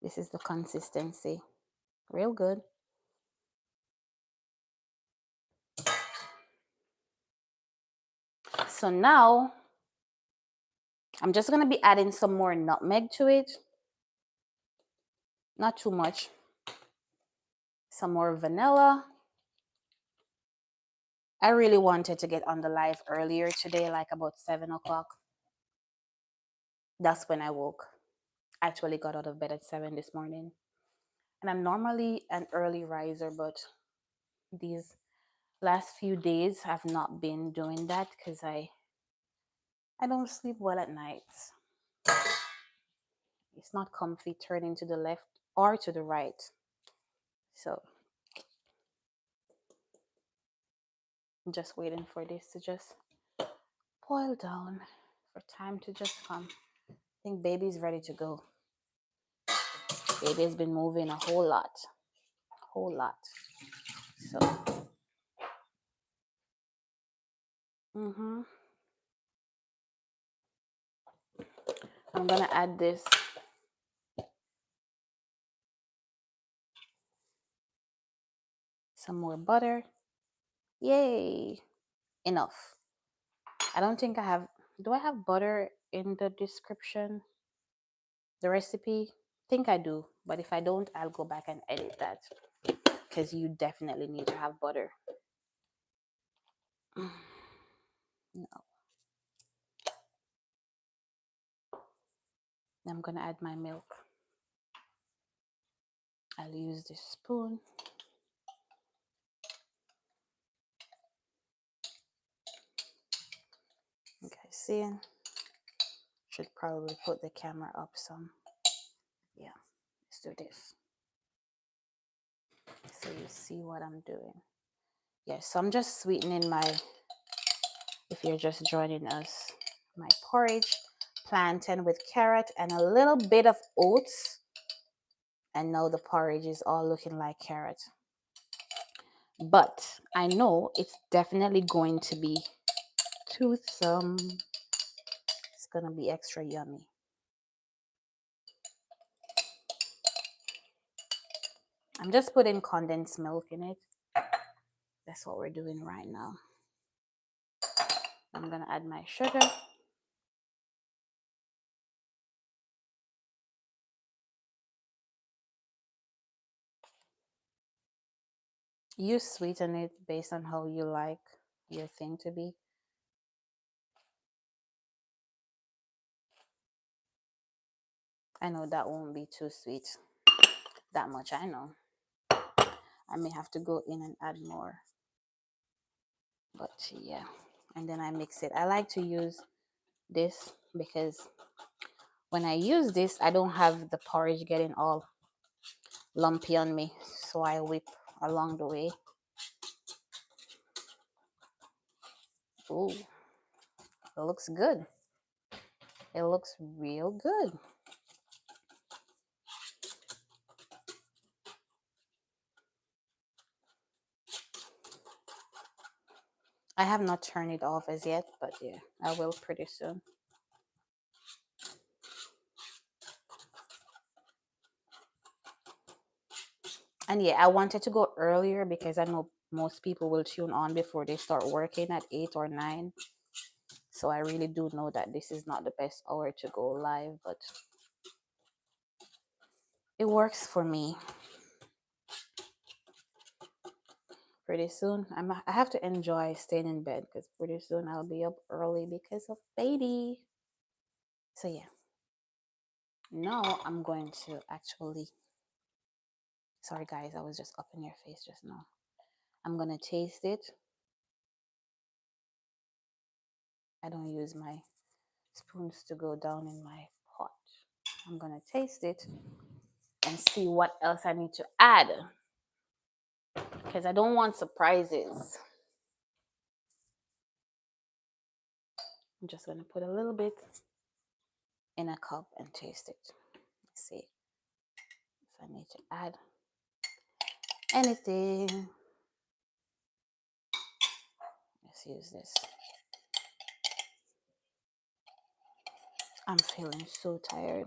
This is the consistency. Real good. So now I'm just going to be adding some more nutmeg to it. Not too much. Some more vanilla. I really wanted to get on the live earlier today, like about 7 o'clock. That's when I woke. I actually got out of bed at 7 this morning. And I'm normally an early riser, but these last few days have not been doing that because I don't sleep well at nights. It's not comfy turning to the left or to the right. So I'm just waiting for this to just boil down, for time to just come. I think baby's ready to go. Baby's been moving a whole lot. So I'm gonna add this. Some more butter. Yay! Enough. I don't think I have. Do I have butter in the description? The recipe? I think I do. But if I don't, I'll go back and edit that. Because you definitely need to have butter. No. I'm gonna add my milk. I'll use this spoon. You guys seeing? Should probably put the camera up some. Yeah, let's do this. So you see what I'm doing. Yes, so I'm just sweetening my, if you're just joining us, my porridge, plantain with carrot and a little bit of oats. And now the porridge is all looking like carrot. But I know it's definitely going to be toothsome. It's gonna be extra yummy. I'm just putting condensed milk in it. That's what we're doing right now. I'm gonna add my sugar. You sweeten it based on how you like your thing to be. I know that won't be too sweet. That much I know. I may have to go in and add more. But yeah, and then I mix it. I like to use this because when I use this, I don't have the porridge getting all lumpy on me. So I whip along the way. Ooh, it looks good. It looks real good. I have not turned it off as yet, but yeah, I will pretty soon. And yeah, I wanted to go earlier because I know most people will tune on before they start working at 8 or 9. So I really do know that this is not the best hour to go live, but it works for me. Pretty soon, I have to enjoy staying in bed because pretty soon I'll be up early because of baby. So yeah, now I'm going to actually, sorry guys, I was just up in your face just now. I'm gonna taste it. I don't use my spoons to go down in my pot. I'm gonna taste it and see what else I need to add because I don't want surprises. I'm just gonna put a little bit in a cup and taste it. Let's see if I need to add anything. Let's use this. I'm feeling so tired.